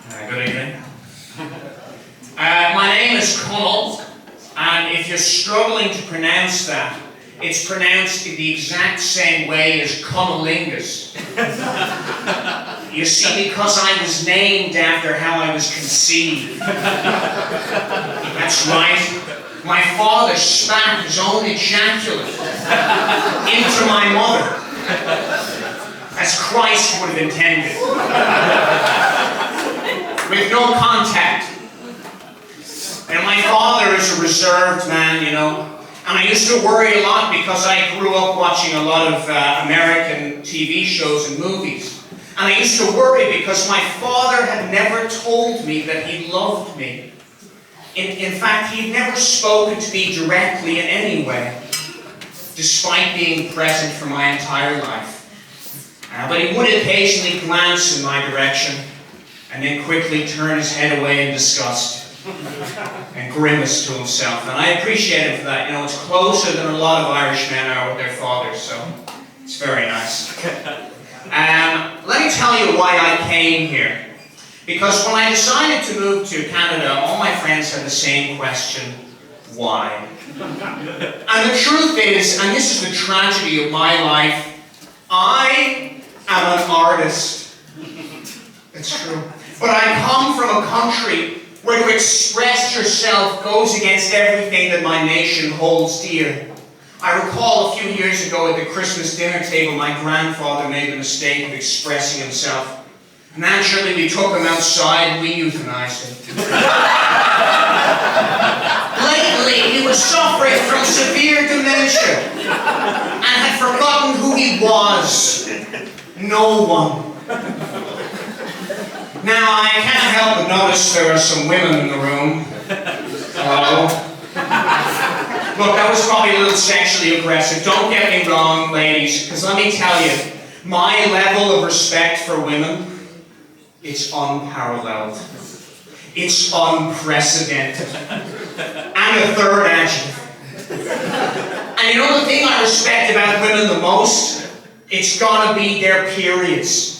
Good evening. My name is Connell, and if you're struggling to pronounce that, it's pronounced in the exact same way as Cunnilingus. You see, because I was named after how I was conceived. That's right. My father spat his own ejaculate into my mother, as Christ would have intended, with no contact. And my father is a reserved man, you know, and I used to worry a lot because I grew up watching a lot of American TV shows and movies. And I used to worry because my father had never told me that he loved me. In fact, he'd never spoken to me directly in any way, despite being present for my entire life. But he would occasionally glance in my direction and then quickly turn his head away in disgust and grimace to himself. And I appreciate him for that. You know, it's closer than a lot of Irish men are with their fathers, so it's very nice. Let me tell you why I came here. Because when I decided to move to Canada, all my friends had the same question: why? And the truth is, and this is the tragedy of my life, I am an artist. It's true. But I come from a country where to express yourself goes against everything that my nation holds dear. I recall a few years ago at the Christmas dinner table, my grandfather made the mistake of expressing himself. Naturally, we took him outside and we euthanized him. Lately, he was suffering from severe dementia and had forgotten who he was. No one. Now, I can't help but notice there are some women in the room. Hello. Look, that was probably a little sexually aggressive. Don't get me wrong, ladies, because let me tell you, my level of respect for women, it's unparalleled. It's unprecedented. And a third adjective. And you know the thing I respect about women the most? It's gotta be their periods.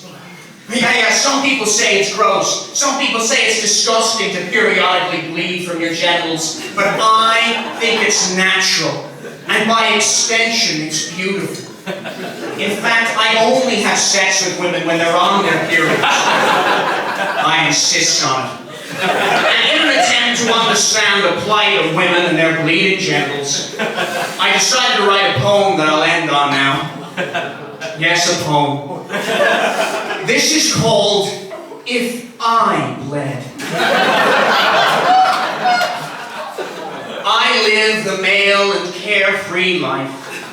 Yeah, some people say it's gross. Some people say it's disgusting to periodically bleed from your genitals. But I think it's natural. And by extension, it's beautiful. In fact, I only have sex with women when they're on their periods. I insist on it. And in an attempt to understand the plight of women and their bleeding genitals, I decided to write a poem that I'll end on now. Yes, a poem. This is called If I Bled. I live the male and carefree life.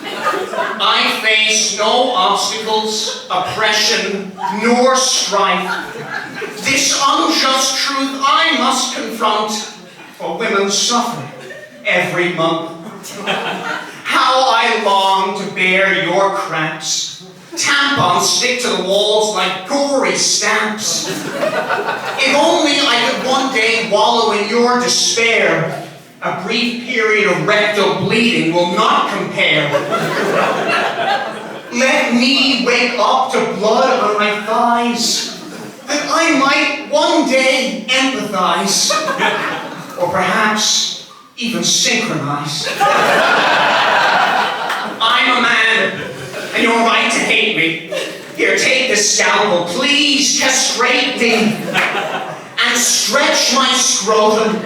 I face no obstacles, oppression, nor strife. This unjust truth I must confront, for women suffer every month. How I long to bear your cramps. Tampons stick to the walls like gory stamps. If only I could one day wallow in your despair, a brief period of rectal bleeding will not compare. Let me wake up to blood on my thighs, that I might one day empathize, or perhaps even synchronize. I'm a man, and you're right to hate me. Here, take this scalpel, please castrate me, and stretch my scrotum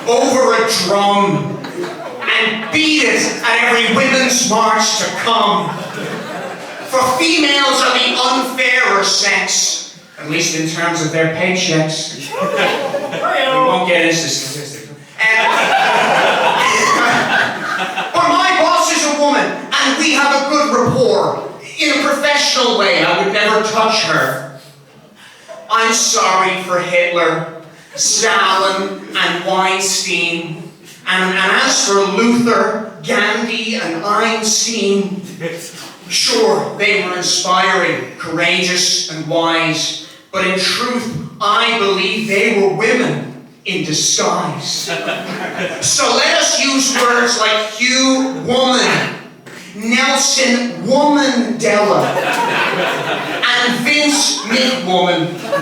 over a drum, and beat it at every women's march to come. For females are the unfairer sex, at least in terms of their paychecks. We won't get into statistics. But my boss is a woman, and we have a good rapport. In a professional way, I would never touch her. I'm sorry for Hitler, Stalin, and Weinstein. And as for Luther, Gandhi, and Einstein, sure, they were inspiring, courageous, and wise. But in truth, I believe they were women in disguise. So let us use words like Hugh, woman, Nelson, woman, Della, and Vince, myth woman.